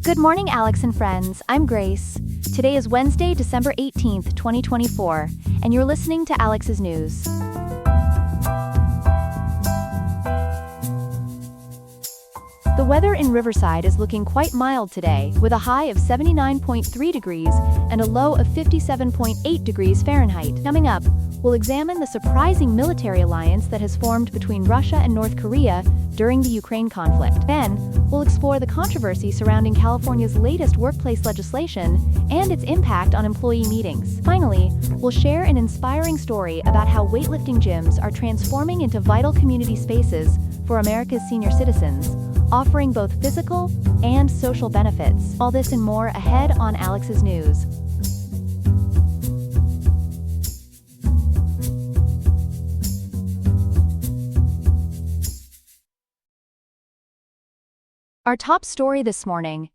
Good morning, Alex and friends. I'm Grace. Today is Wednesday, December 18th, 2024, and you're listening to Alex's News. The weather in Riverside is looking quite mild today, with a high of 79.3 degrees and a low of 57.8 degrees Fahrenheit. Coming up, we'll examine the surprising military alliance that has formed between Russia and North Korea during the Ukraine conflict. Then, we'll explore the controversy surrounding California's latest workplace legislation and its impact on employee meetings. Finally, we'll share an inspiring story about how weightlifting gyms are transforming into vital community spaces for America's senior citizens, offering both physical and social benefits. All this and more ahead on Alex's News. Our top story this morning: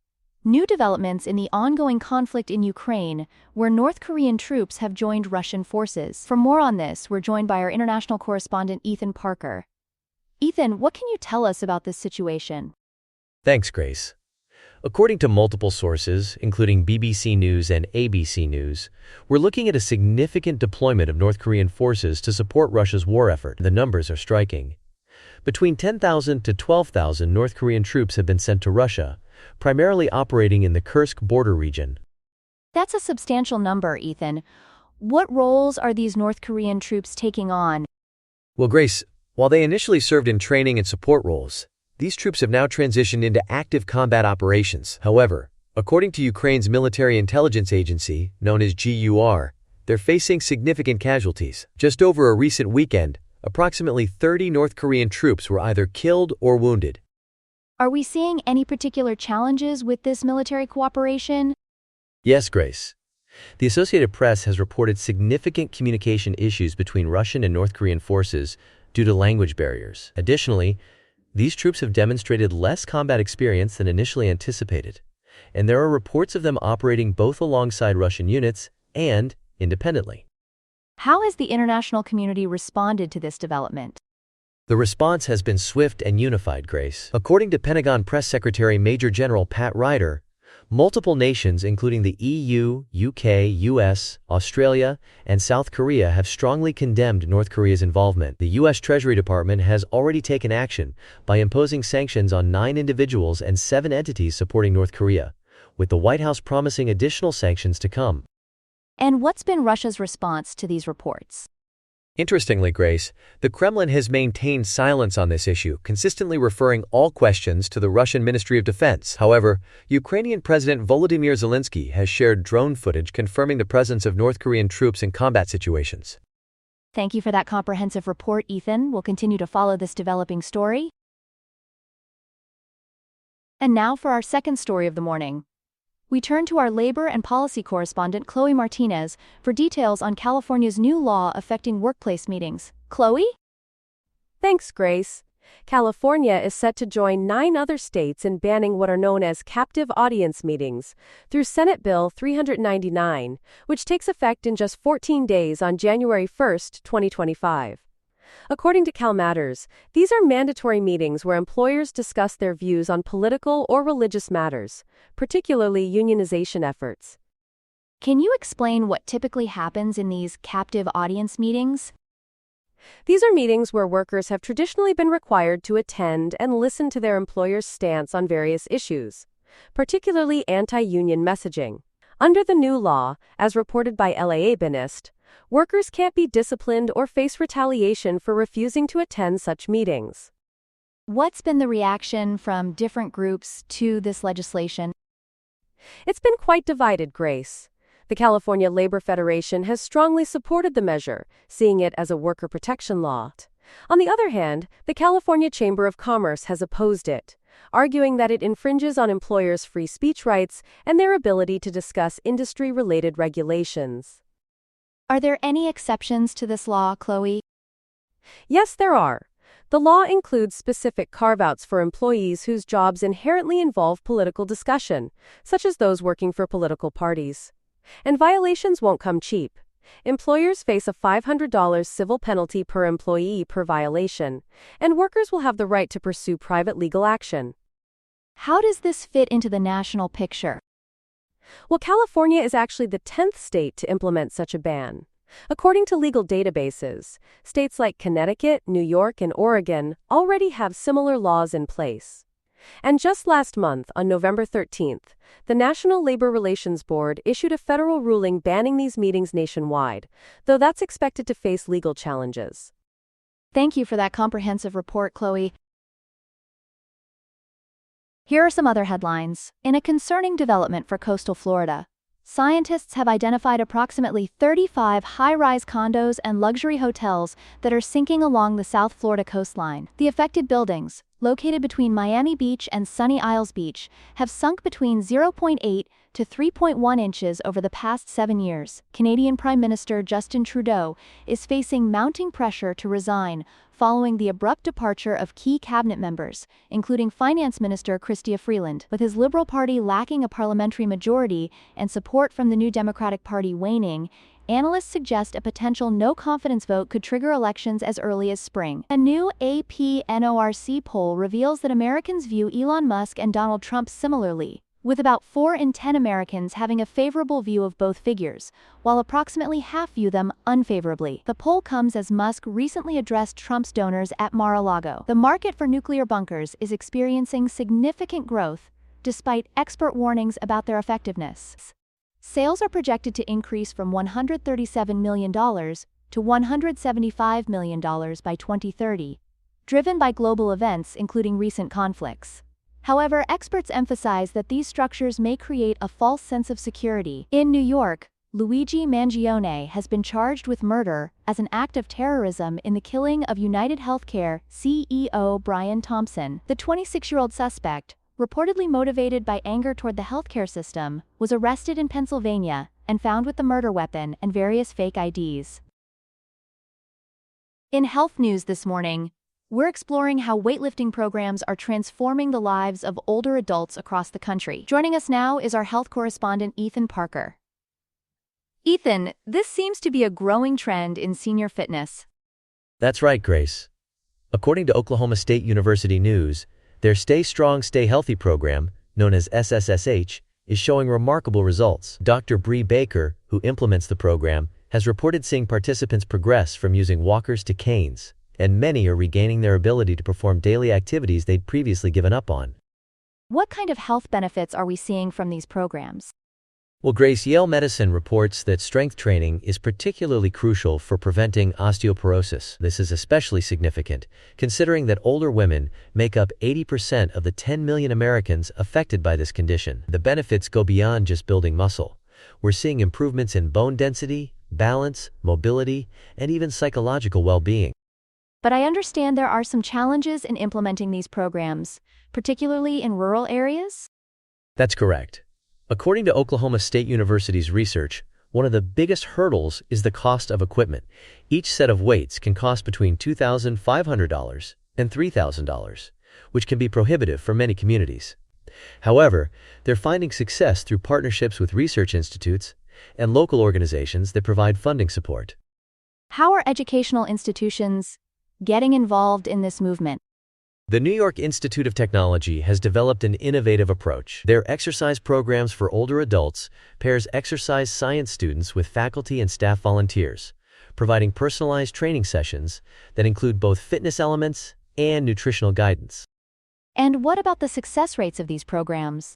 new developments in the ongoing conflict in Ukraine, where North Korean troops have joined Russian forces. For more on this, we're joined by our international correspondent Ethan Parker. Ethan, what can you tell us about this situation? Thanks, Grace. According to multiple sources, including BBC News and ABC News, we're looking at a significant deployment of North Korean forces to support Russia's war effort. The numbers are striking. Between 10,000 to 12,000 North Korean troops have been sent to Russia, primarily operating in the Kursk border region. That's a substantial number, Ethan. What roles are these North Korean troops taking on? Well, Grace, while they initially served in training and support roles, these troops have now transitioned into active combat operations. However, according to Ukraine's military intelligence agency, known as GUR, they're facing significant casualties. Just over a recent weekend, approximately 30 North Korean troops were either killed or wounded. Are we seeing any particular challenges with this military cooperation? Yes, Grace. The Associated Press has reported significant communication issues between Russian and North Korean forces due to language barriers. Additionally, these troops have demonstrated less combat experience than initially anticipated, and there are reports of them operating both alongside Russian units and independently. How has the international community responded to this development? The response has been swift and unified, Grace. According to Pentagon Press Secretary Major General Pat Ryder, multiple nations, including the EU, UK, US, Australia, and South Korea, have strongly condemned North Korea's involvement. The US Treasury Department has already taken action by imposing sanctions on 9 individuals and 7 entities supporting North Korea, with the White House promising additional sanctions to come. And what's been Russia's response to these reports? Interestingly, Grace, the Kremlin has maintained silence on this issue, consistently referring all questions to the Russian Ministry of Defense. However, Ukrainian President Volodymyr Zelensky has shared drone footage confirming the presence of North Korean troops in combat situations. Thank you for that comprehensive report, Ethan. We'll continue to follow this developing story. And now for our second story of the morning. We turn to our labor and policy correspondent Chloe Martinez for details on California's new law affecting workplace meetings. Chloe? Thanks, Grace. California is set to join 9 other states in banning what are known as captive audience meetings through Senate Bill 399, which takes effect in just 14 days on January 1, 2025. According to CalMatters, these are mandatory meetings where employers discuss their views on political or religious matters, particularly unionization efforts. Can you explain what typically happens in these captive audience meetings? These are meetings where workers have traditionally been required to attend and listen to their employer's stance on various issues, particularly anti-union messaging. Under the new law, as reported by LAAbenist, workers can't be disciplined or face retaliation for refusing to attend such meetings. What's been the reaction from different groups to this legislation? It's been quite divided, Grace. The California Labor Federation has strongly supported the measure, seeing it as a worker protection law. On the other hand, the California Chamber of Commerce has opposed it, arguing that it infringes on employers' free speech rights and their ability to discuss industry-related regulations. Are there any exceptions to this law, Chloe? Yes, there are. The law includes specific carve-outs for employees whose jobs inherently involve political discussion, such as those working for political parties. And violations won't come cheap. Employers face a $500 civil penalty per employee per violation, and workers will have the right to pursue private legal action. How does this fit into the national picture? Well, California is actually the 10th state to implement such a ban. According to legal databases, states like Connecticut, New York, and Oregon already have similar laws in place. And just last month, on November 13th, the National Labor Relations Board issued a federal ruling banning these meetings nationwide, though that's expected to face legal challenges. Thank you for that comprehensive report, Chloe. Here are some other headlines. In a concerning development for coastal Florida, scientists have identified approximately 35 high-rise condos and luxury hotels that are sinking along the South Florida coastline. The affected buildings, located between Miami Beach and Sunny Isles Beach, have sunk between 0.8 to 3.1 inches over the past 7 years. Canadian Prime Minister Justin Trudeau is facing mounting pressure to resign following the abrupt departure of key cabinet members, including Finance Minister Chrystia Freeland. With his Liberal Party lacking a parliamentary majority and support from the New Democratic Party waning, analysts suggest a potential no-confidence vote could trigger elections as early as spring. A new AP-NORC poll reveals that Americans view Elon Musk and Donald Trump similarly, with about 4 in 10 Americans having a favorable view of both figures, while approximately half view them unfavorably. The poll comes as Musk recently addressed Trump's donors at Mar-a-Lago. The market for nuclear bunkers is experiencing significant growth, despite expert warnings about their effectiveness. Sales are projected to increase from $137 million to $175 million by 2030, driven by global events including recent conflicts. However, experts emphasize that these structures may create a false sense of security. In New York, Luigi Mangione has been charged with murder as an act of terrorism in the killing of United Healthcare CEO Brian Thompson. The 26-year-old suspect, reportedly motivated by anger toward the healthcare system, was arrested in Pennsylvania and found with the murder weapon and various fake IDs. In health news this morning, we're exploring how weightlifting programs are transforming the lives of older adults across the country. Joining us now is our health correspondent Ethan Parker. Ethan, this seems to be a growing trend in senior fitness. That's right, Grace. According to Oklahoma State University News, their Stay Strong, Stay Healthy program, known as SSSH, is showing remarkable results. Dr. Bree Baker, who implements the program, has reported seeing participants progress from using walkers to canes, and many are regaining their ability to perform daily activities they'd previously given up on. What kind of health benefits are we seeing from these programs? Well, Grace, Yale Medicine reports that strength training is particularly crucial for preventing osteoporosis. This is especially significant, considering that older women make up 80% of the 10 million Americans affected by this condition. The benefits go beyond just building muscle. We're seeing improvements in bone density, balance, mobility, and even psychological well-being. But I understand there are some challenges in implementing these programs, particularly in rural areas? That's correct. According to Oklahoma State University's research, one of the biggest hurdles is the cost of equipment. Each set of weights can cost between $2,500 and $3,000, which can be prohibitive for many communities. However, they're finding success through partnerships with research institutes and local organizations that provide funding support. How are educational institutions getting involved in this movement? The New York Institute of Technology has developed an innovative approach. Their exercise programs for older adults pairs exercise science students with faculty and staff volunteers, providing personalized training sessions that include both fitness elements and nutritional guidance. And what about the success rates of these programs?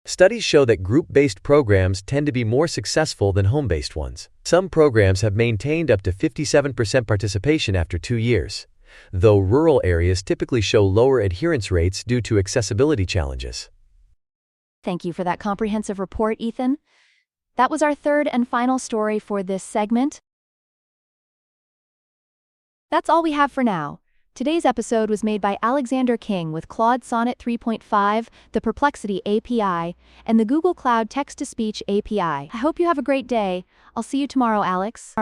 Studies show that group-based programs tend to be more successful than home-based ones. Some programs have maintained up to 57% participation after 2 years, though rural areas typically show lower adherence rates due to accessibility challenges. Thank you for that comprehensive report, Ethan. That was our third and final story for this segment. That's all we have for now. Today's episode was made by Alexander King with Claude Sonnet 3.5, the Perplexity API, and the Google Cloud Text-to-Speech API. I hope you have a great day. I'll see you tomorrow, Alex.